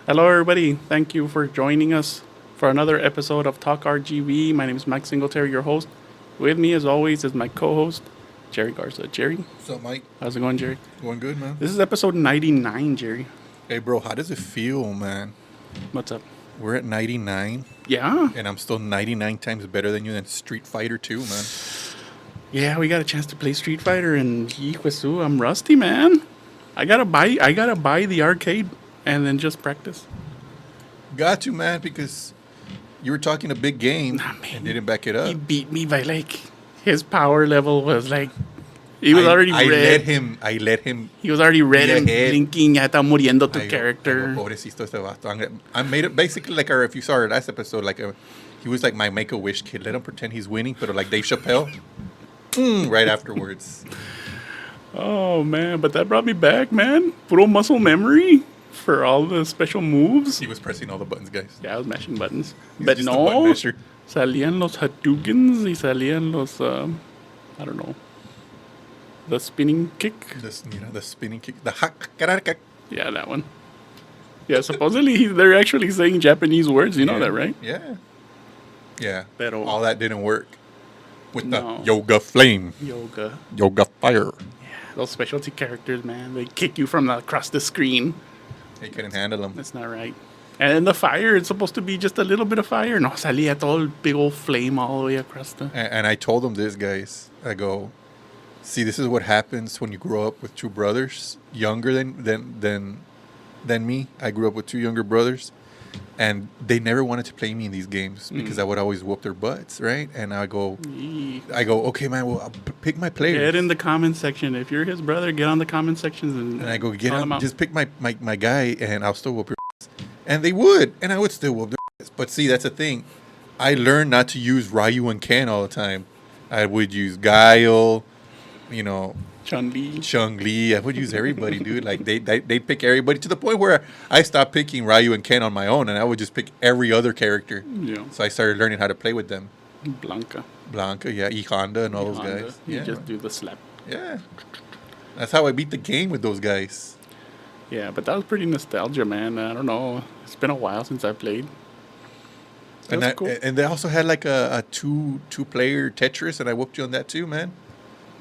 Hello, everybody. Thank you for joining us for another episode of Talk RGV. My name is Mike Singletary, your host. With me, as always, is my co-host, Jerry Garza. Jerry, What's up, Mike? how's it going, Jerry? Going good, man. This is episode 99, Jerry. Hey, bro, how does it feel, man? What's up? We're at 99, Yeah, and I'm still 99 times better than you in Street Fighter 2, man. yeah, we got a chance to play Street Fighter, and Yikwasu, I'm rusty, man. I gotta buy the arcade and then just practice. Got to, man, because you were talking a big game Nah, man. and didn't back it He up. beat me by his power level was he was already I red. I let him. He was already red Be and ahead. blinking. Ya está muriendo tu I go, character. pobrecito este vato. I made it basically like if you saw our last episode, he was like my Make-A-Wish kid. Let him pretend he's winning, but like Dave Chappelle, right afterwards. Oh man, but that brought me back, man. Puro muscle memory for all the special moves. He was pressing all the buttons, guys. Yeah, I was mashing buttons. He's But just a button no, masher. salían los Hadoukens y salían los, I don't know, the spinning kick. The spinning kick, the hakaraka. Yeah, that one. Yeah, supposedly they're actually saying Japanese words. You know that, right? Yeah. Yeah. Pero- all that didn't work with No. the yoga flame, Yoga. yoga fire. Those specialty characters, man, they kick you from across the screen. He couldn't handle them. That's not right. And then the fire, it's supposed to be just a little bit of fire. No, salía todo el big old flame all the way across the... And I told him this, guys. I go, see, this is what happens when you grow up with two brothers younger than me. I grew up with two younger brothers, and they never wanted to play me in these games because I would always whoop their butts, right? And I go, okay, man, well, I'll pick my players. Get in the comment section. If you're his brother, get on the comment sections and And I go, call him out. just pick my guy, and I'll still whoop your ass. And they would, and I would still whoop their ass. But see, that's the thing. I learned not to use Ryu and Ken all the time. I would use Guile, Chun-Li. Chun-Li. I would use everybody, dude. Like, they'd pick everybody to the point where I stopped picking Ryu and Ken on my own, and I would just pick every other character. Yeah. So I started learning how to play with them. Blanca. Blanca, yeah, E Honda and all those Honda. guys. You Yeah, just do the slap. yeah. That's how I beat the game with those guys. Yeah, but that was pretty nostalgia, man. I don't know. It's been a while since I played. And That's cool. and they also had like a two-player Tetris, and I whooped you on that too, man.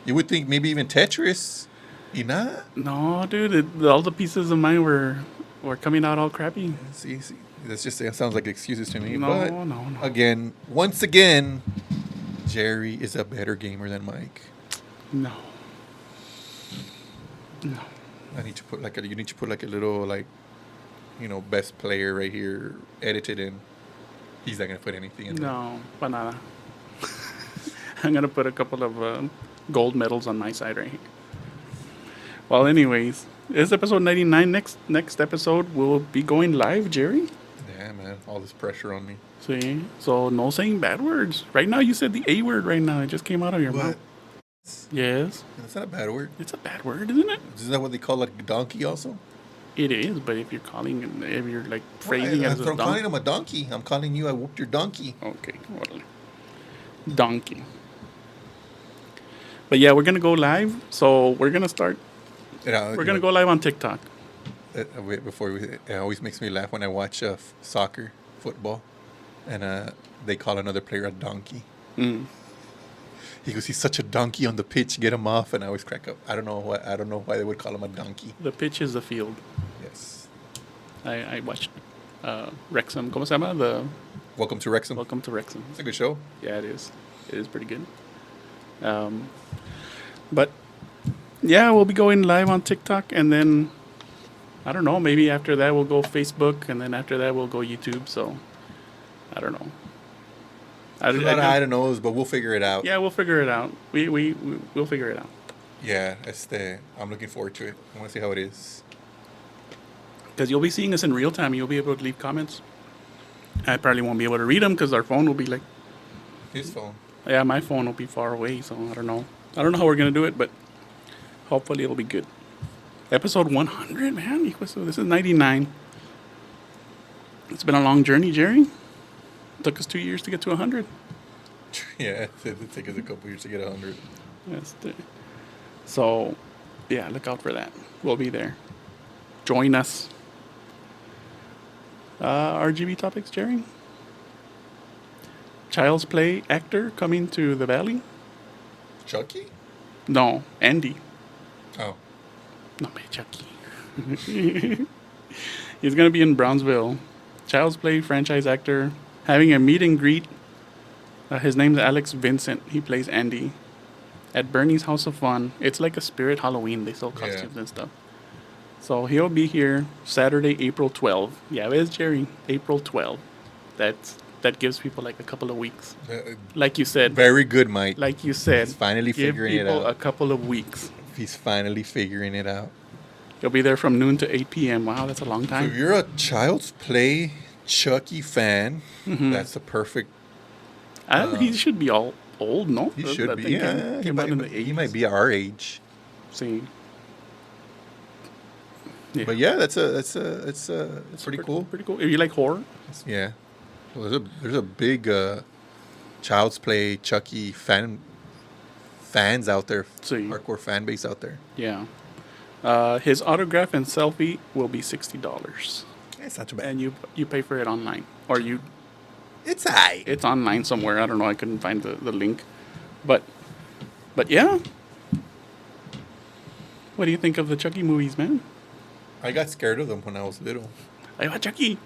You would think maybe even Tetris. You not? No, dude, all the pieces of mine were coming out all crappy. See, that sounds like excuses to me. No, but no. once again, Jerry is a better gamer than Mike. No. You need to put like a little best player right here, edited in. He's not gonna put anything in. No, banana. I'm going to put a couple of gold medals on my side right here. Well, anyways, this is episode 99. Next episode, we'll be going live, Jerry. Yeah, man, all this pressure on me. See? So, no saying bad words. Right now, you said the A word right now. It just came out of your What? mouth. Yes. That's not a bad word. It's a bad word, isn't it? Isn't that what they call like a donkey also? It is, but if you're phrasing it as a I'm calling donkey. him a donkey. I'm calling you. I whooped your donkey. Okay, well, donkey. But yeah, we're gonna go live. So we're gonna start. We're gonna go live on TikTok. Wait, it always makes me laugh when I watch soccer, football, and they call another player a donkey. Mm. He goes, he's such a donkey on the pitch. Get him off, and I always crack up. I don't know why they would call him a donkey. The pitch is the field. Yes. I watched Wrexham. ¿Cómo se llama? The Welcome to Wrexham. Welcome to Wrexham. It's a good show. Yeah, it is. It is pretty good. But yeah, we'll be going live on TikTok, and then I don't know. Maybe after that we'll go Facebook, and then after that we'll go YouTube. So I don't know. A lot of I don't knows, but we'll figure it out. Yeah, we'll figure it out. We'll figure it out. Yeah, I'm looking forward to it. I want to see how it is. Because you'll be seeing us in real time. You'll be able to leave comments. I probably won't be able to read them because our phone will be like... His phone. Yeah, my phone will be far away, so I don't know. I don't know how we're going to do it, but hopefully it'll be good. Episode 100, man. This is 99. It's been a long journey, Jerry. It took us 2 years to get to 100. Yeah, it took us a couple years to get 100. So, yeah, look out for that. We'll be there. Join us. RGV topics, Jerry. Child's Play actor coming to the Valley. Chucky? No, Andy. Oh. No, man, Chucky. He's going to be in Brownsville. Child's Play franchise actor having a meet and greet. His name's Alex Vincent. He plays Andy at Bernie's House of Fun. It's like a spirit Halloween. They sell costumes and stuff. So he'll be here Saturday, April 12th. Yeah, there's Jerry. April 12th. That gives people like a couple of weeks. Like you said. Very good, Mike. Like you said. He's finally figuring it out. Give people a couple of weeks. He's finally figuring it out. He'll be there from noon to 8 p.m. Wow, that's a long So time. if you're a Child's Play Chucky fan, that's the perfect. He should be all old, no? He should That be. thing Yeah, came out in the 80s. he might be our age. See. Yeah. But yeah, it's pretty cool. Pretty cool. If you like horror. Yeah. Well, there's a big Child's Play Chucky fans out there. See. Hardcore fan base out there. Yeah. His autograph and selfie will be $60. It's not too bad. And you pay for it online. Or It's high. it's online somewhere. I don't know. I couldn't find the link. But yeah. What do you think of the Chucky movies, man? I got scared of them when I was little. I got Chucky.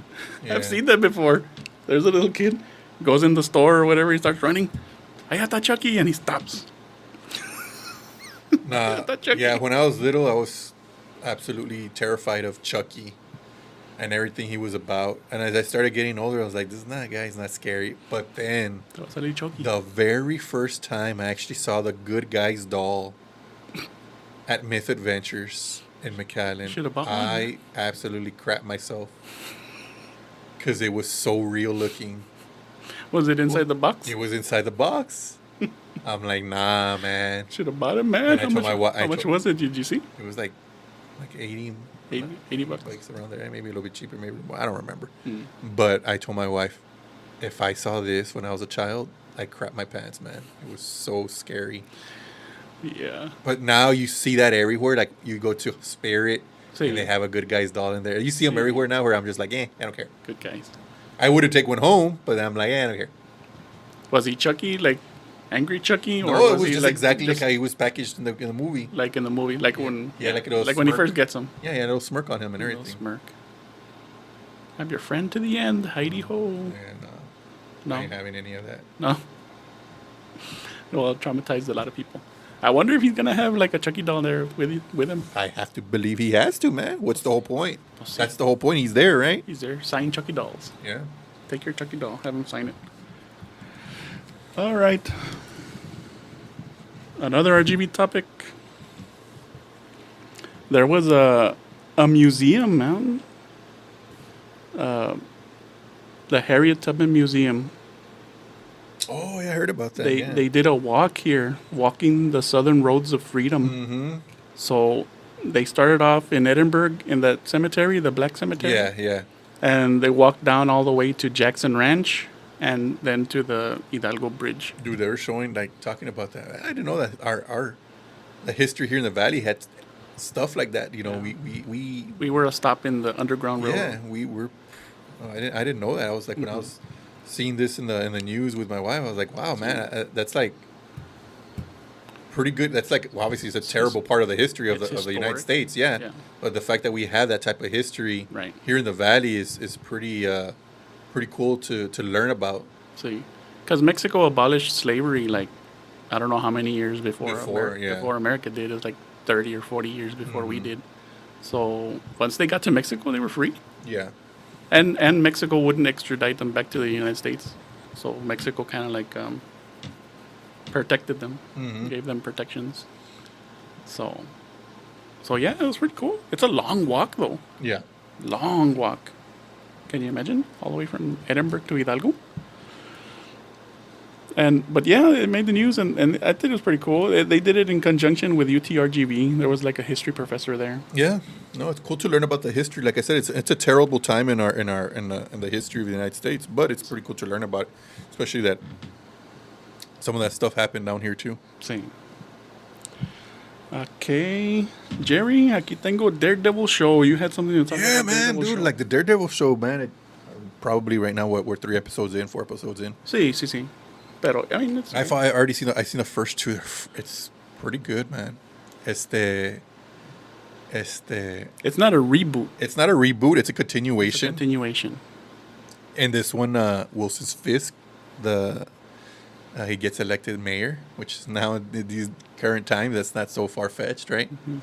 Yeah. I've seen that before. There's a little kid, goes in the store or whatever, he starts running. I got that Chucky, and he stops. Nah, yeah, when I was little, I was absolutely terrified of Chucky and everything he was about. And as I started getting older, I was like, this is not a guy, he's not scary. But then, That was a little Chucky. the very first time I actually saw the Good Guys doll at Myth Adventures in McAllen, Should've bought one. I absolutely crapped myself. Because it was so real looking. Was it inside the box? It was inside the box. I'm like, nah, man. Should have bought it, man. And I How told much, my wa- I how much told- was it? Did you see? It was like 80 80 bucks. bucks around there. Maybe a little bit cheaper, maybe more. I don't remember. Mm. But I told my wife, if I saw this when I was a child, I crap my pants, man. It was so scary. Yeah. But now you see that everywhere. Like you go to Spirit See. and they have a Good Guys doll in there. You see them See. everywhere now where I'm just like, I don't care. Good guys. I would have taken one home, but I'm like, I don't care. Was he Chucky, like angry Chucky? No, Or it was he just exactly like how he was packaged in the movie. like in the movie? Like when Yeah, like a little when he smirk. first gets him. Yeah, a little smirk on him and A little everything. smirk. I'm your friend to the end, Heidi ho. And No. I ain't having any of that. No. Well, it traumatized a lot of people. I wonder if he's gonna have like a Chucky doll there with him. I have to believe he has to, man. What's the whole point? We'll see. That's the whole point. He's there, right? He's there. Sign Chucky dolls. Yeah. Take your Chucky doll. Have him sign it. All right. Another RGB topic. There was a museum, man. The Harriet Tubman Museum. Oh, yeah, I heard about that. They did a walk here, walking the southern roads of freedom. Mm-hmm. So they started off in Edinburgh in that cemetery, the Black Cemetery. Yeah, yeah. And they walked down all the way to Jackson Ranch and then to the Hidalgo Bridge. Dude, they were showing, like, talking about that. I didn't know that the history here in the valley had stuff like that. You know, We were a stop in the Underground Railroad. yeah, we were. I didn't know that. I was like, when I was seeing this in the news with my wife, I was like, wow, man, that's like pretty good. That's like, well, obviously, it's a terrible part of the history of it's the United historic. States. Yeah. Yeah. But the fact that we have that type of history Right. here in the valley is pretty cool to learn about. See, because Mexico abolished slavery like I don't know how many years before Yeah. before America did. It was like 30 or 40 years before we did. So once they got to Mexico, they were free, Yeah. and Mexico wouldn't extradite them back to the United States. So Mexico kind of like protected them, gave them protections. So yeah, it was pretty cool. It's a long walk though. Yeah. Long walk. Can you imagine? All the way from Edinburgh to Hidalgo. But yeah, it made the news, and I think it was pretty cool. They did it in conjunction with UTRGV. There was like a history professor there. Yeah, no, it's cool to learn about the history. Like I said, it's a terrible time in the history of the United States, but it's pretty cool to learn about, especially that some of that stuff happened down here too. Sí. Okay, Jerry, aquí tengo Daredevil show. You had something to talk Yeah, about? man, Daredevil dude, show. like the Daredevil show, man. probably right now, we're 3 episodes in, 4 episodes in. Sí. Pero, I mean, it's... I already seen the first 2. It's pretty good, man. It's not a reboot. It's not a reboot. It's a It's a continuation. continuation. And this one, Wilson Fisk, he gets elected mayor, which is now in these current times. That's not so far fetched, right? Mm-hmm.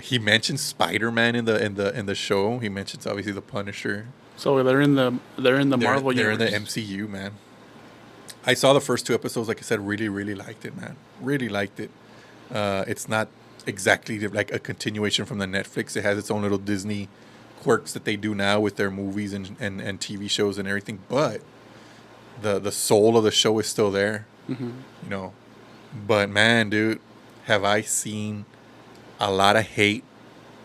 He mentions Spider-Man in the show. He mentions obviously the Punisher. So they're in the Marvel They're universe. in the MCU, man. I saw the first 2 episodes. Like I said, really, really liked it, man. Really liked it. It's not exactly like a continuation from the Netflix. It has its own little Disney quirks that they do now with their movies and TV shows and everything. But the soul of the show is still there, you know. But man, dude, have I seen a lot of hate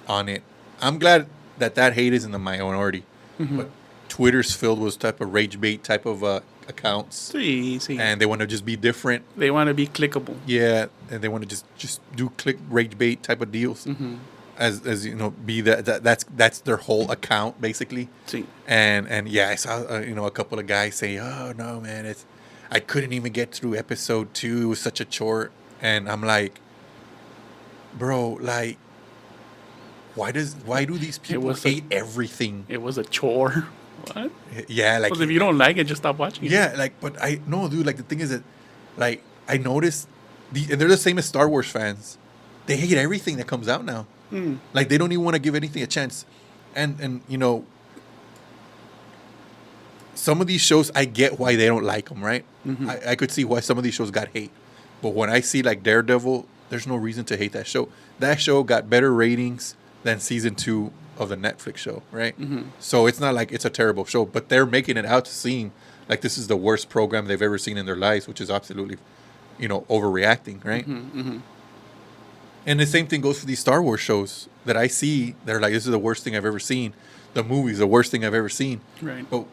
on it. I'm glad that hate is in the minority. But Twitter's filled with type of rage bait type of accounts. Sí. And they want to just be different. They want to be clickable. Yeah, and they want to just do click rage bait type of deals. As you know, be that's their whole account basically. Sí. And yeah, I saw a couple of guys say, "Oh no, man, I couldn't even get through episode 2. It was such a chore." And I'm like, bro, like, why do these people hate everything? It was a chore. What? Yeah, like, Because if you don't like it, just stop watching it. yeah, like, but I no, dude. Like, the thing is that, like, I noticed and they're the same as Star Wars fans. They hate everything that comes out now. Like, they don't even want to give anything a chance. And some of these shows, I get why they don't like them, right? I could see why some of these shows got hate. But when I see, like, Daredevil, there's no reason to hate that show. That show got better ratings than season 2 of the Netflix show, right? So it's not like it's a terrible show, but they're making it out to seem like this is the worst program they've ever seen in their lives, which is absolutely, overreacting, right? And the same thing goes for these Star Wars shows that I see. They're like, this is the worst thing I've ever seen. The movie's the worst thing I've ever seen. Right. But,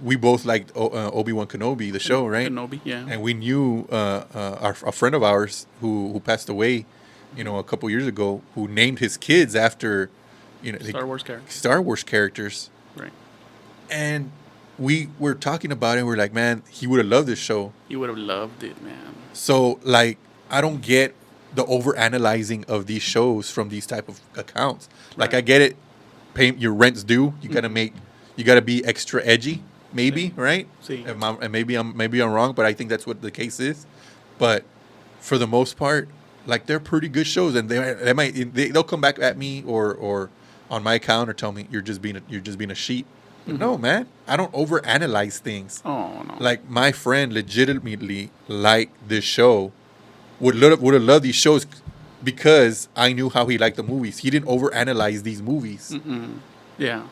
we both liked Obi-Wan Kenobi, the show, right? Kenobi, yeah. And we knew a friend of ours who passed away, a couple years ago, who named his kids after, Star Wars characters. Right. And we were talking about it, and we're like, man, he would have loved this show. He would have loved it, man. So, like, I don't get the over-analyzing of these shows from these type of accounts. Like, Right. I get it. Pay your rent's due. You gotta be extra edgy, maybe, right? Sí. And maybe I'm wrong, but I think that's what the case is. But for the most part, like, they're pretty good shows, and they'll come back at me or on my account or tell me you're just being a sheep. But no, man, I don't overanalyze things. Oh, no. Like, my friend legitimately liked this show, would have loved these shows because I knew how he liked the movies. He didn't overanalyze these movies. Yeah.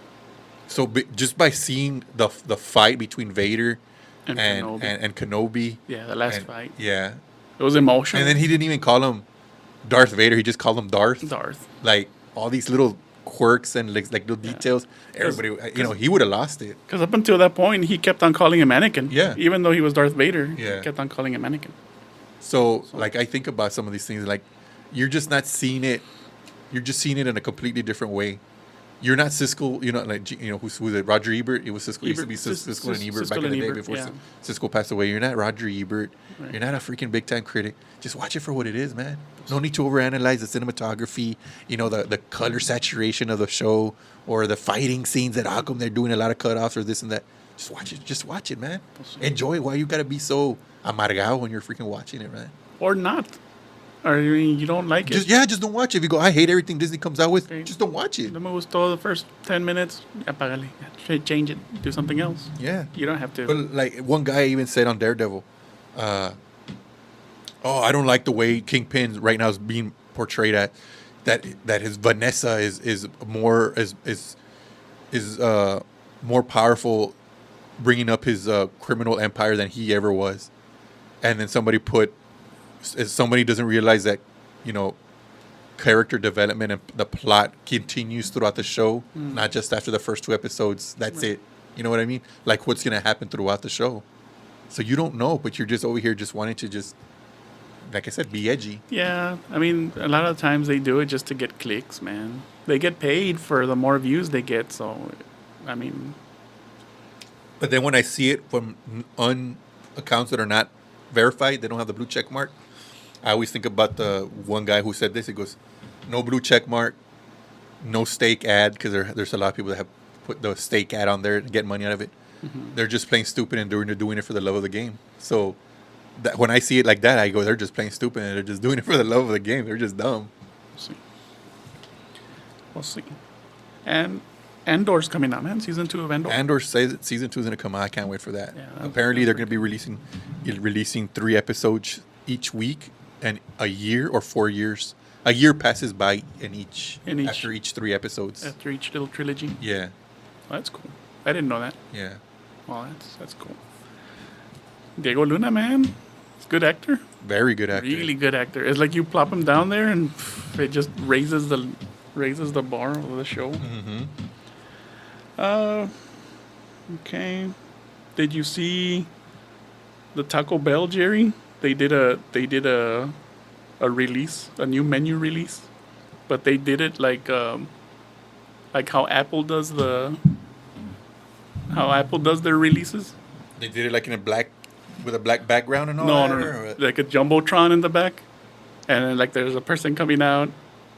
So just by seeing the fight between Vader And Kenobi. Yeah, the last fight. Yeah. It was emotional. And then he didn't even call him Darth Vader. He just called him Darth. Like, all these little quirks and like little details. Everybody, he would have lost it. Because up until that point, he kept on calling him Anakin. Yeah. Even though he was Darth Vader, Yeah. he kept on calling him Anakin. So, like, I think about some of these things, like, you're just not seeing it. You're just seeing it in a completely different way. You're not Siskel, who's it? Roger Ebert. It was Siskel. It used to be Siskel and Ebert back in the day before Siskel passed away. You're not Roger Ebert. Right. You're not a freaking big time critic. Just watch it for what it is, man. No need to overanalyze the cinematography, the color saturation of the show, or the fighting scenes that how come they're doing a lot of cutoffs or this and that. Just watch it. Just watch it, man. Enjoy it. Why you gotta be so amargado when you're freaking watching it, man? Or not. Or you don't like it. Just don't watch it. If you go, I hate everything Disney comes out with, Okay. just don't watch it. No me gustó the first 10 minutes. Apágale. Change it. Do something else. Yeah. You don't have to. But, like, one guy even said on Daredevil, I don't like the way Kingpin right now is being portrayed at that his Vanessa is more more powerful, bringing up his criminal empire than he ever was. And then somebody doesn't realize that, character development and the plot continues throughout the show, not just after the first 2 episodes. That's it. You know what I mean? Like, what's going to happen throughout the show. So you don't know, but you're just over here just wanting to just, like I said, be edgy. Yeah. I mean, a lot of times they do it just to get clicks, man. They get paid for the more views they get. So, I mean, But then when I see it from accounts that are not verified, they don't have the blue check mark. I always think about the one guy who said this. He goes, "No blue check mark, no stake ad," because there's a lot of people that have put the stake ad on there and get money out of it. Mm-hmm. They're just playing stupid and they're doing it for the love of the game. So that when I see it like that, I go, they're just playing stupid and they're just doing it for the love of the game. They're just dumb. We'll see. And Andor's coming out, man. Season 2 of Andor. Andor says that season 2 is going to come out. I can't wait for that. Yeah, Apparently, they're going to be releasing 3 episodes each week, and a year or 4 years. A year passes by after each 3 episodes. After each little trilogy. Yeah. Well, that's cool. I didn't know that. Yeah. Well, that's cool. Diego Luna, man. He's a good actor. Very good actor. Really good actor. It's like you plop him down there and it just raises the bar of the show. Mm-hmm. Okay. Did you see the Taco Bell, Jerry? They did a release, a new menu release, but they did it like how Apple does their releases. They did it like with a black background and all that? No. Like a jumbotron in the back, and then like there's a person coming out,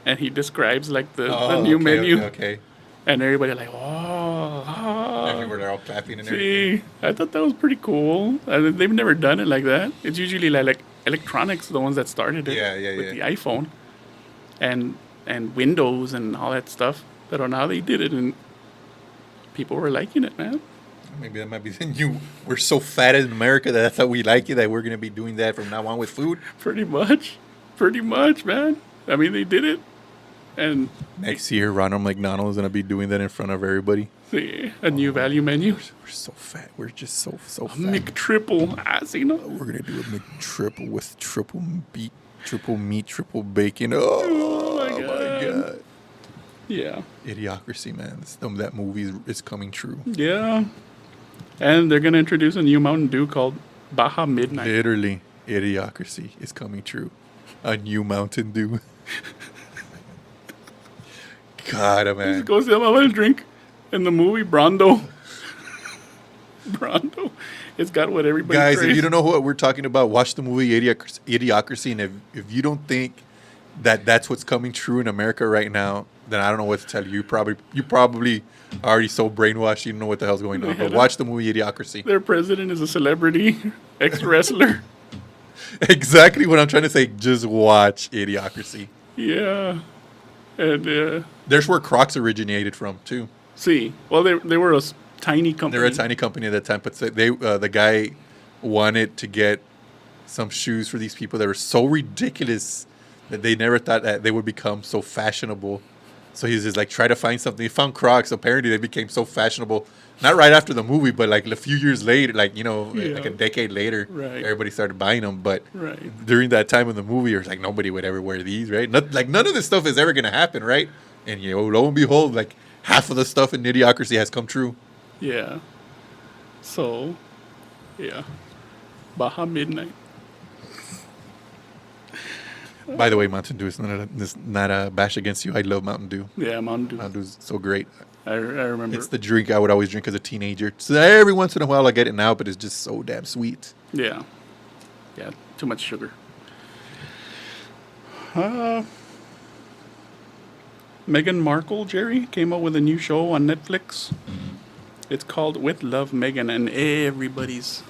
and he describes like the new menu. Okay. And everybody like, Everywhere, they're all clapping and everything. See, I thought that was pretty cool. They've never done it like that. It's usually like electronics, the ones that started it. With the iPhone and Windows and all that stuff. But now they did it, and people were liking it, man. Maybe that might be the new. We're so fat in America that that's how we like it, that we're going to be doing that from now on with food. Pretty much, man. I mean, they did it. And next year, Ronald McDonald is going to be doing that in front of everybody. See, a new value menu. We're so fat. We're just so fat. McTriple. See, no. We're going to do a McTriple with triple meat, triple bacon. Oh my God. Yeah. Idiocracy, man. That movie is coming true. Yeah. And they're going to introduce a new Mountain Dew called Baja Midnight. Literally, Idiocracy is coming true. A new Mountain Dew. God, man. Just go see a drink in the movie Brando. Brando. It's got what everybody Guys, craves. if you don't know what we're talking about, watch the movie Idiocracy. And if you don't think that's what's coming true in America right now, then I don't know what to tell you. You probably are already so brainwashed you don't know what the hell's going on. But watch the movie Idiocracy. Their president is a celebrity, ex-wrestler. Exactly what I'm trying to say. Just watch Idiocracy. Yeah. And there's where Crocs originated from, too. See, well, they were a tiny company. They were a tiny company at that time, but the guy wanted to get some shoes for these people that were so ridiculous that they never thought that they would become so fashionable. So he's just like, try to find something. He found Crocs. Apparently, they became so fashionable. Not right after the movie, but like a few years later, like a decade later, everybody started buying them. But during that time in the movie, it was like nobody would ever wear these, right? None of this stuff is ever going to happen, right? And lo and behold, like half of the stuff in Idiocracy has come true. Yeah. So, yeah. Baja Midnight. By the way, Mountain Dew is not a bash against you. I love Mountain Dew. Yeah, Mountain Dew. Mountain Dew is so great. I remember. It's the drink I would always drink as a teenager. So every once in a while I get it now, but it's just so damn sweet. Yeah. Yeah, too much sugar. Meghan Markle, Jerry, came out with a new show on Netflix. It's called With Love, Meghan, and everybody's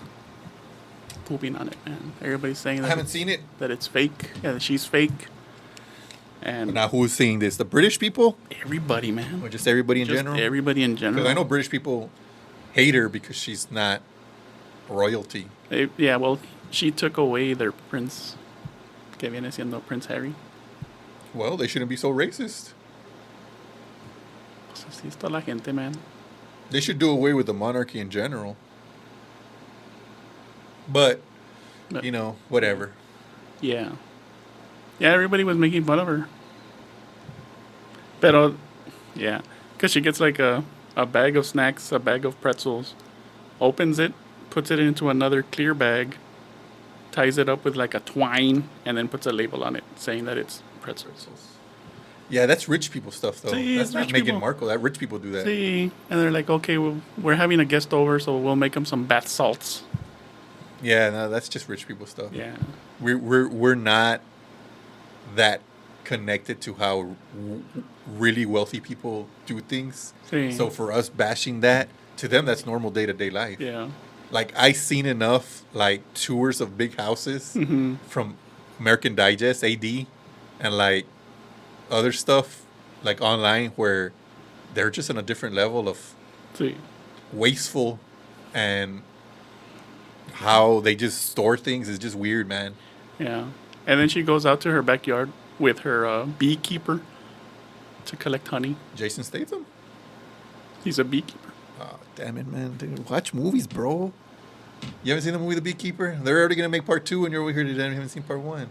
pooping on it, man. Everybody's saying that I haven't seen it. That it's fake. Yeah, that she's fake. And but now who's seeing this? The British people? Everybody, man. Or just everybody in general? Everybody in general. Because I know British people hate her because she's not royalty. Yeah, well, she took away their prince, que viene siendo Prince Harry. Well, they shouldn't be so racist. Pues así está la gente, man. They should do away with the monarchy in general. But, whatever. Yeah. Yeah, everybody was making fun of her. Pero, yeah. Because she gets like a bag of snacks, a bag of pretzels, opens it, puts it into another clear bag, ties it up with like a twine, and then puts a label on it saying that it's pretzels. Yeah, that's rich people stuff, though. See, That's it's not rich Meghan people. Markle. That rich people do that. See, and they're like, okay, well, we're having a guest over, so we'll make them some bath salts. Yeah, no, that's just rich people stuff. Yeah. We're not that connected to how really wealthy people do things. See. So for us bashing that, to them that's normal day-to-day life. Yeah. Like I seen enough like tours of big houses Mm-hmm. from American Digest, AD, and like other stuff like online where they're just on a different level of See. wasteful, and how they just store things is just weird, man. Yeah. And then she goes out to her backyard with her beekeeper to collect honey. Jason Statham? He's a beekeeper. Oh, damn it, man. Dude, watch movies, bro. You haven't seen the movie The Beekeeper? They're already going to make part 2 and you're over here today and haven't seen part 1.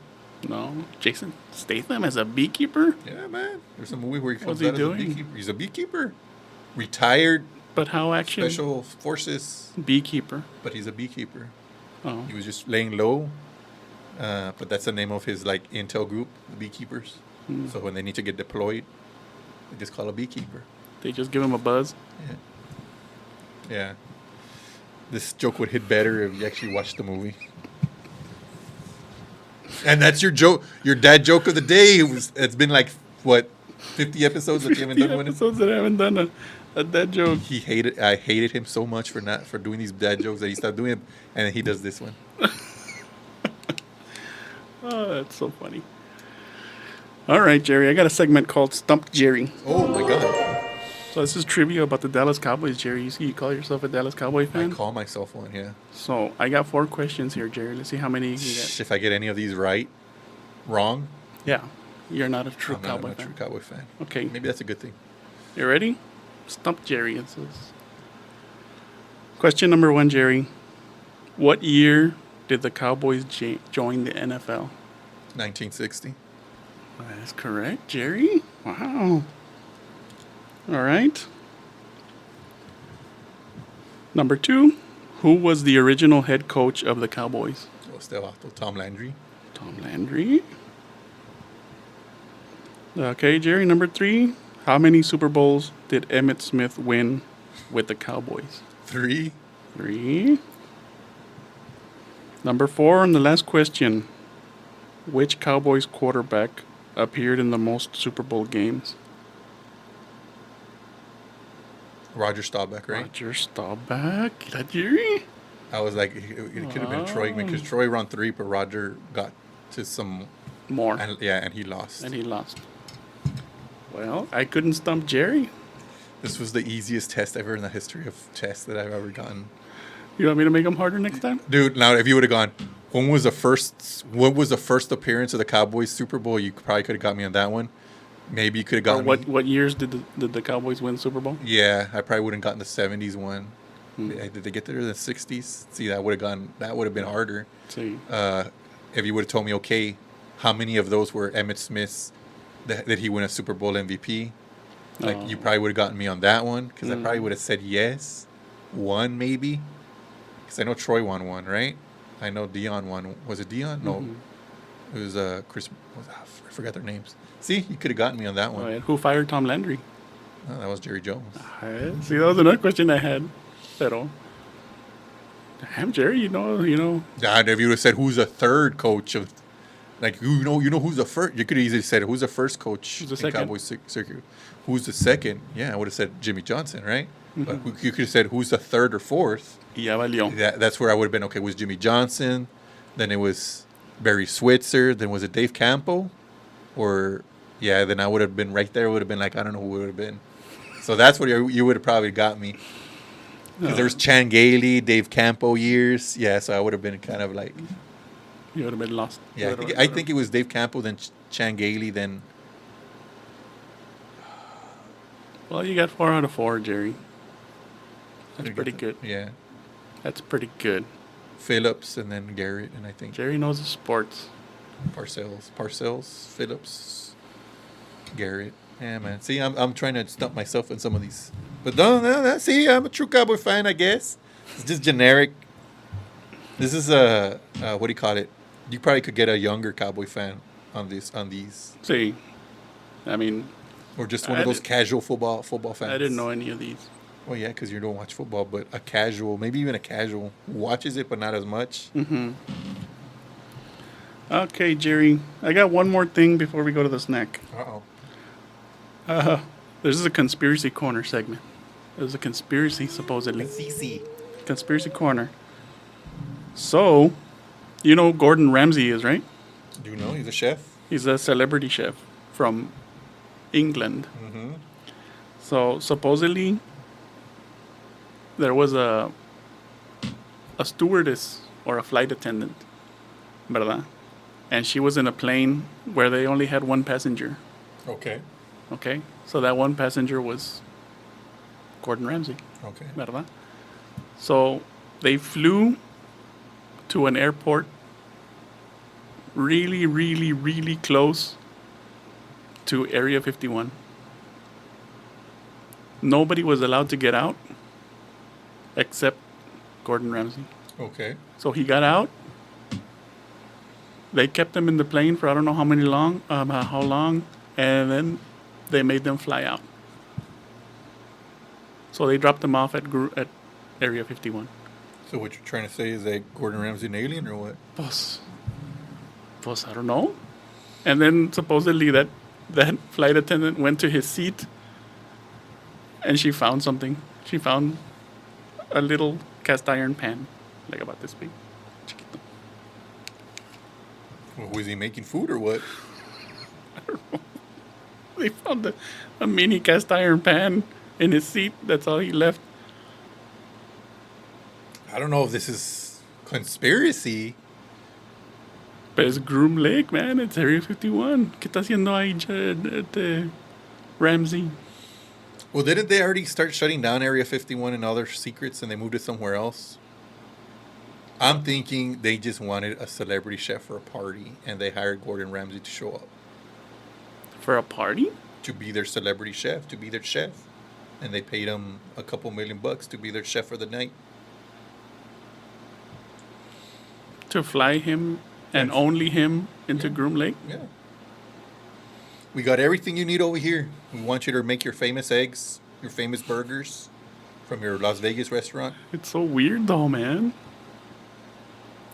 No. Jason Statham as a beekeeper? Yeah, man. There's a movie where he comes What's he out as a doing? beekeeper. He's a beekeeper. Retired But how action? special forces, Beekeeper. but he's a beekeeper. Oh. He was just laying low. But that's the name of his like intel group, the Beekeepers. So when they need to get deployed, they just call a beekeeper. They just give him a buzz. Yeah. Yeah. This joke would hit better if you actually watched the movie. And that's your joke, your dad joke of the day. It's been like what, 50 episodes that you haven't 50 done one. episodes that I haven't done a dad joke. I hated him so much for doing these dad jokes that he stopped doing it, and then he does this one. Oh, that's so funny. All right, Jerry. I got a segment called Stump Jerry. Oh my god. So this is trivia about the Dallas Cowboys, Jerry. You call yourself a Dallas Cowboy I fan? call myself one, yeah. So I got 4 questions here, Jerry. Let's see how many you can get. If I get any of these wrong, Yeah. You're not a true I'm Cowboy not a fan. true Cowboy fan. Okay. Maybe that's a good thing. You ready? Stump Jerry. It says. Question number 1, Jerry. What year did the Cowboys join the NFL? 1960. That is correct, Jerry. Wow. All right. Number 2. Who was the original head coach of the Cowboys? Oh, still Tom Landry. Tom Landry. Okay, Jerry. Number 3. How many Super Bowls did Emmitt Smith win with the Cowboys? 3. 3. Number 4, and the last question. Which Cowboys quarterback appeared in the most Super Bowl games? Roger Staubach, right? Roger Staubach. Is that Jerry? I was like, it could have been Troy, because Troy ran 3, but Roger got to some, More. and he lost. And he lost. Well, I couldn't stump Jerry. This was the easiest test ever in the history of tests that I've ever gotten. You want me to make them harder next time? Dude, now if you would have gone, when was the first appearance of the Cowboys Super Bowl? You probably could have got me on that one. Maybe you could have Or gotten me. what years did the Cowboys win Super Bowl? Yeah, I probably wouldn't gotten the 70s one. Did they get there in the 60s? See, that would have been harder. See. If you would have told me, okay, how many of those were Emmitt Smith's that he win a Super Bowl MVP? Like, you probably would have gotten me on that one, because I probably would have said yes. 1 maybe. Because I know Troy won 1, right? I know Dion won. Was it Dion? No. It was Chris. I forgot their names. See, you could have gotten me on that one. All right. Who fired Tom Landry? Oh, that was Jerry Jones. See, that was another question I had. Pero, damn, Jerry, you know. If you would have said who's the third coach of, like, you know who's the first, you could have easily said who's the first coach Who's the in second? Cowboys circuit. Who's the second? Yeah, I would have said Jimmy Johnson, right? But you could have said who's the third or fourth. Y ya valió. That's where I would have been. Okay, it was Jimmy Johnson, then it was Barry Switzer, then was it Dave Campo, or then I would have been right there. Would have been like, I don't know who it would have been. So that's what you would have probably got me. Because there was Chan Gailey, Dave Campo years. Yeah, so I would have been kind of like, You would have been lost. yeah, I think it was Dave Campo, then Chan Gailey, then. Well, you got 4 out of 4, Jerry. That's pretty good. Yeah, That's pretty good. Phillips, and then Garrett, and I think Jerry knows his sports. Parcells, Phillips, Garrett. Yeah, man. See, I'm trying to stump myself in some of these, but no. See, I'm a true Cowboy fan, I guess. It's just generic. This is what do you call it? You probably could get a younger Cowboy fan on these. See, I mean, Or just one I of those did- casual football fans? I didn't know any of these. Well, yeah, because you don't watch football, but a casual, maybe even a casual, who watches it but not as much. Okay, Jerry. I got one more thing before we go to the snack. Uh-oh. This is a conspiracy corner segment. There's a conspiracy, supposedly. CC. Conspiracy corner. So, you know who Gordon Ramsay is, right? Do you know he's a chef? He's a celebrity chef from England. Mm-hmm. So, supposedly, there was a stewardess or a flight attendant, ¿verdad? And she was in a plane where they only had one passenger. Okay. Okay? So that one passenger was Gordon Ramsay, Okay. ¿verdad? So they flew to an airport really, really, really close to Area 51. Nobody was allowed to get out except Gordon Ramsay. Okay. So he got out. They kept him in the plane for I don't know how long, and then they made them fly out. So they dropped him off at Area 51. So what you're trying to say is that Gordon Ramsay an alien or what? Pues, I don't know. And then supposedly that flight attendant went to his seat, and she found something. She found a little cast iron pan, like about this big. Chiquito. Well, was he making food or what? They found a mini cast iron pan in his seat. That's all he left. I don't know if this is conspiracy. But it's Groom Lake, man. It's Area 51. ¿Qué está haciendo ahí Ramsey? Well, didn't they already start shutting down Area 51 and all their secrets and they moved it somewhere else? I'm thinking they just wanted a celebrity chef for a party and they hired Gordon Ramsay to show up. For a party? To be their celebrity chef, to be their chef. And they paid him a couple $1,000,000 to be their chef for the night. To fly him and only him into Groom Lake? Yeah. We got everything you need over here. We want you to make your famous eggs, your famous burgers from your Las Vegas restaurant. It's so weird, though, man.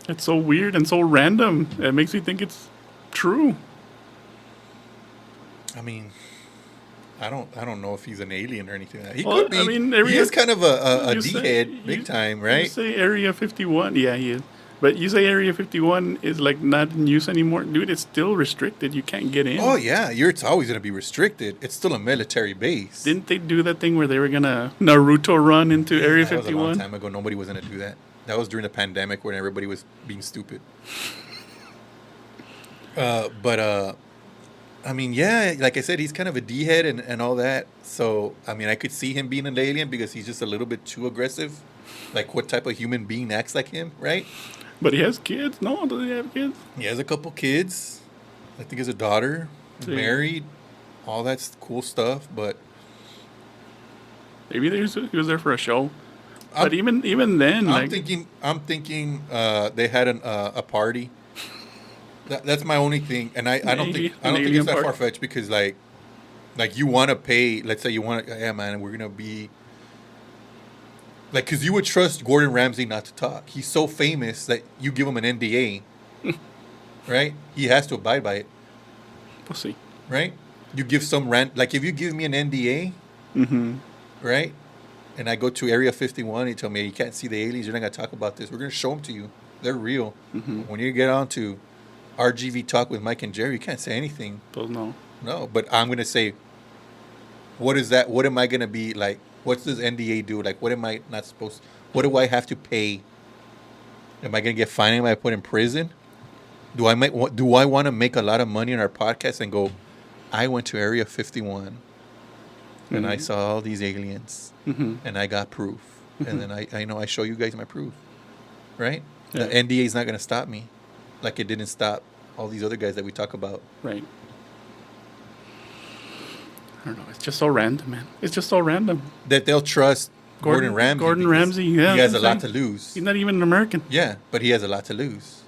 It's so weird and so random. It makes me think it's true. I mean, I don't know if he's an alien or anything like that. He Well, could be. I mean, he is kind of a you say- D-head, big time, You right? say Area 51. Yeah, he is. But you say Area 51 is like not in use anymore. Dude, it's still restricted. You can't get in. Oh yeah, it's always gonna be restricted. It's still a military base. Didn't they do that thing where they were going to Naruto run into Area That was a long 51? time ago. Nobody was gonna do that. That was during the pandemic when everybody was being stupid. I mean, yeah, like I said, he's kind of a D-head and all that. So, I mean, I could see him being an alien because he's just a little bit too aggressive. Like, what type of human being acts like him, right? But he has kids. No, does he have kids? He has a couple kids. I think he has a daughter, See. married, all that cool stuff. But Maybe he was there for a show. I'm- But even then, I'm like, thinking they had a party. That's my only thing, and I don't Maybe think an it's alien that party. far fetched because like you want to pay. Let's say you want to, yeah, man, we're gonna be like, because you would trust Gordon Ramsay not to talk. He's so famous that you give him an NDA, right? He has to abide by it, we'll see. right? You give some rant, like if you give me an NDA, right? And I go to Area 51, you tell me you can't see the aliens. You're not gonna talk about this. We're gonna show them to you. They're real. When you get on to RGV Talk with Mike and Jerry, you can't say anything. Those no. No, but I'm gonna say, what is that? What am I gonna be like? What's this NDA do? Like, what am I not supposed? What do I have to pay? Am I gonna get fined? Am I put in prison? Do I want to make a lot of money on our podcast and go? I went to Area 51, and I saw all these aliens, and I got proof, and then I show you guys my proof, right? Yeah. The NDA is not gonna stop me, like it didn't stop all these other guys that we talk about. Right. I don't know. It's just so random, man. It's just so random. That they'll trust Gordon Ramsay. Gordon because Ramsay, yeah. He has a that's lot what to I'm saying. lose. He's not even an American. Yeah, but he has a lot to lose.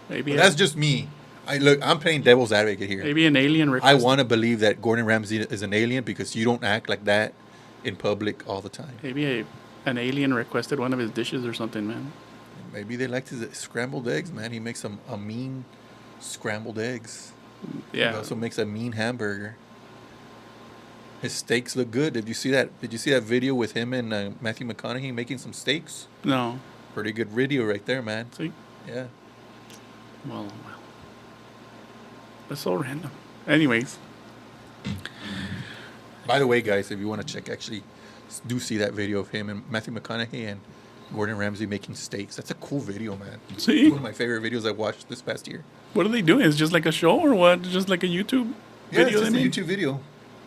Maybe But that's just me. I'm playing devil's advocate here. Maybe an alien I requested. want to believe that Gordon Ramsay is an alien because you don't act like that in public all the time. Maybe an alien requested one of his dishes or something, man. Maybe they liked his scrambled eggs, man. He makes a mean scrambled eggs. Yeah. He also makes a mean hamburger. His steaks look good. Did you see that? Did you see that video with him and Matthew McConaughey making some steaks? No. Pretty good video right there, man. See? Yeah. Well. That's so random. Anyways. By the way, guys, if you want to check, actually, do see that video of him and Matthew McConaughey and Gordon Ramsay making steaks. That's a cool video, man. See? It's one of my favorite videos I've watched this past year. What are they doing? It's just like a show or what? Just like a YouTube Yeah, video it's just they a made? YouTube video.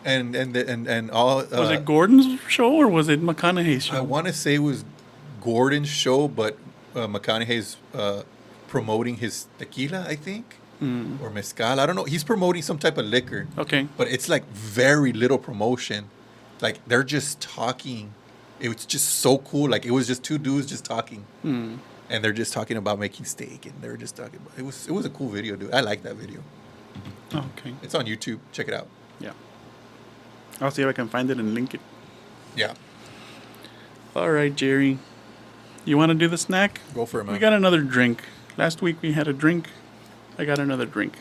And all... Was it Gordon's show or was it McConaughey's show? I want to say it was Gordon's show, but McConaughey's promoting his tequila, I think. Or mezcal. I don't know. He's promoting some type of liquor. Okay. But it's like very little promotion. Like they're just talking. It was just so cool. Like it was just two dudes just talking. And they're just talking about making steak and they're just talking about it was a cool video, dude. I like that video. Okay. It's on YouTube. Check it out. Yeah. I'll see if I can find it and link it. Yeah. All right, Jerry. You want to do the snack? Go for it, man. We got another drink. Last week we had a drink. I got another drink.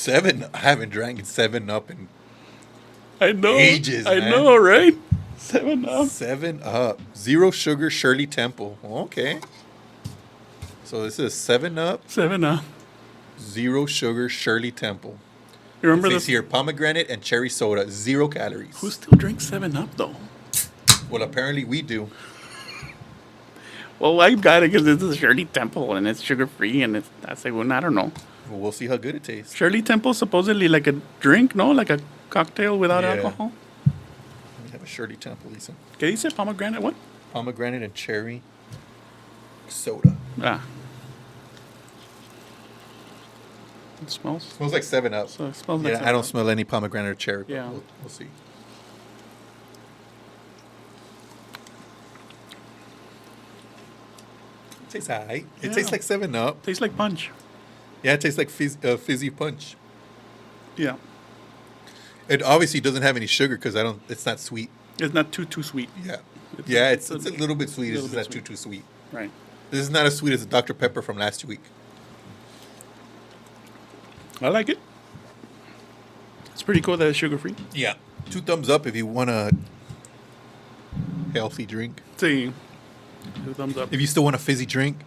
I haven't drank 7-Up in I know. Ages, I man. know, right? 7-Up. 7-Up. Zero sugar Shirley Temple. Okay. So this is 7-Up, 7-Up. zero sugar Shirley Temple. You remember It this? says here pomegranate and cherry soda, 0 calories. Who still drinks 7-Up though? Well, apparently we do. Well, I got it because this is Shirley Temple and it's sugar free and I say, well, I don't know. Well, we'll see how good it tastes. Shirley Temple supposedly like a drink, no? Like a cocktail without Yeah. alcohol. We have a Shirley Temple, Lisa. ¿Qué dice pomegranate? What? Pomegranate and cherry soda. Ah. It smells. Smells like 7-Up. So it smells like Yeah, I don't smell any pomegranate or cherry. But Yeah. we'll see. It tastes alright. It Yeah. tastes like 7-Up. Tastes like punch. Yeah, it tastes like fizzy punch. Yeah. It obviously doesn't have any sugar because it's not sweet. It's not too sweet. Yeah. It's Yeah, a- it's a little bit sweet. It's little just bit not too sweet. Right. This is not as sweet as the Dr. Pepper from last week. I like it. It's pretty cool that it's sugar free. Yeah. 2 thumbs up if you want a healthy drink. See. 2 thumbs up. If you still want a fizzy drink,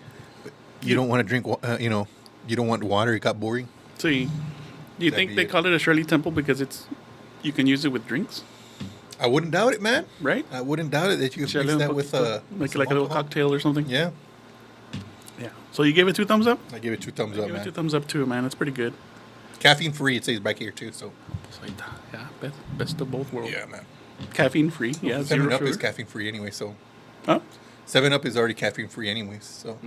you don't want to drink, you don't want water, it got boring. See. Do you That'd think be they it. call it a Shirley Temple because you can use it with drinks, I wouldn't doubt it, man. right? I wouldn't doubt it that you could Shirley mix that Temple, with make it some like a little alcohol. cocktail or something. Yeah. Yeah. So you gave it 2 thumbs up? I give it 2 thumbs up, Give it 2 man. thumbs up too, man. It's pretty good. Caffeine free, it says back here too, so. Yeah. Best of both worlds. Yeah, man. Caffeine free. Yeah. 7 Zero Up is sugar. caffeine free anyway, so. Huh? 7 Up is already caffeine free anyways, so.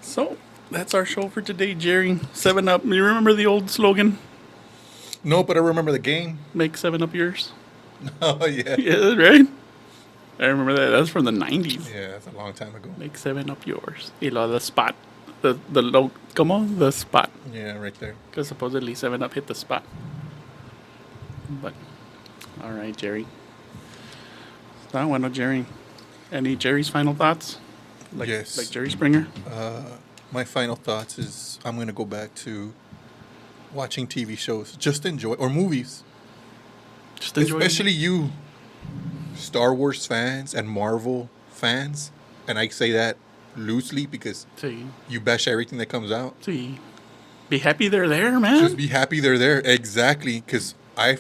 So that's our show for today, Jerry. 7-Up. You remember the old slogan? No, but I remember the game. Make 7-Up yours. Oh, yeah. Yeah, right? I remember that. That was from the 90s. Yeah, that's a long time ago. Make 7-Up yours. Y lo, the spot. The low. Come on, the spot. Yeah, right there. Because supposedly 7-Up hit the spot. But, all right, Jerry. Está bueno, Jerry. Any Jerry's final thoughts? Yes. Like Jerry Springer? My final thoughts is I'm going to go back to watching TV shows. Just enjoy, or movies. Just enjoy it. Especially you, Star Wars fans and Marvel fans. And I say that loosely because Sí. you bash everything that comes out. Sí. Be happy they're there, man. Just be happy they're there. Exactly. Because I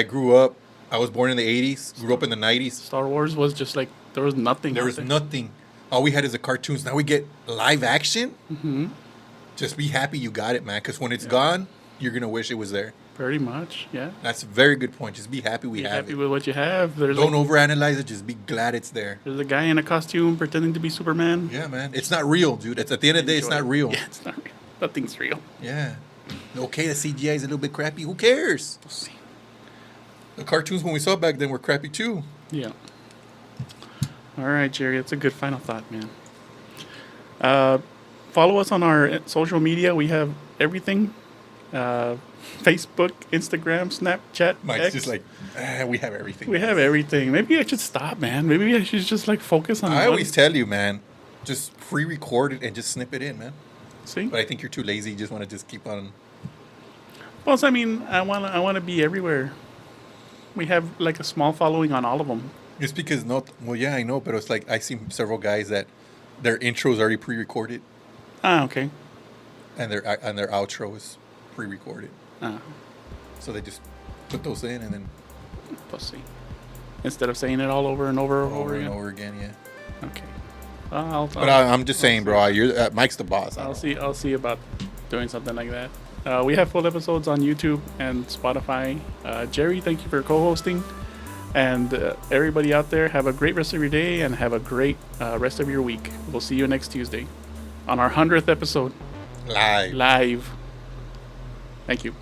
grew up, I was born in the 80s, grew up in the 90s. Star Wars was just like, there was nothing. There out was there. nothing. All we had is the cartoons. Now we get live action. Mm-hmm. Just be happy you got it, man. Because when it's gone, you're going to wish it was there. Pretty much, yeah. That's a very good point. Just be happy we Be have happy it. with what you have. There's Don't like, overanalyze it. Just be glad it's there. there's a guy in a costume pretending to be Superman. Yeah, man. It's not real, dude. It's at the end of the day, it's Enjoy not it. real. Yeah, it's not real. Nothing's real. Yeah. Okay, the CGI is a little bit crappy. Who cares? We'll see. The cartoons when we saw back then were crappy too. Yeah. All right, Jerry. That's a good final thought, man. Follow us on our social media. We have everything. Facebook, Instagram, Snapchat, Mike's X. just like, we have everything. We have everything. Maybe I should stop, man. Maybe I should just like focus on. I always tell you, man, just pre-record it and just snip it in, man. See. But I think you're too lazy. You just want to just keep on. Well, I mean, I wanna be everywhere. We have like a small following on all of them. It's because well, yeah, I know, but it's like I see several guys that their intro is already pre-recorded Ah, okay. and their outro is pre-recorded, Ah, so they just put those in and then pussy. Instead of saying it all over and over and over and again. over again, yeah. Okay. But I'm just saying, bro. You're Mike's the boss. I'll see about doing something like that. We have full episodes on YouTube and Spotify. Jerry, thank you for co-hosting. And everybody out there, have a great rest of your day and have a great rest of your week. We'll see you next Tuesday on our 100th episode Live. live. Thank you.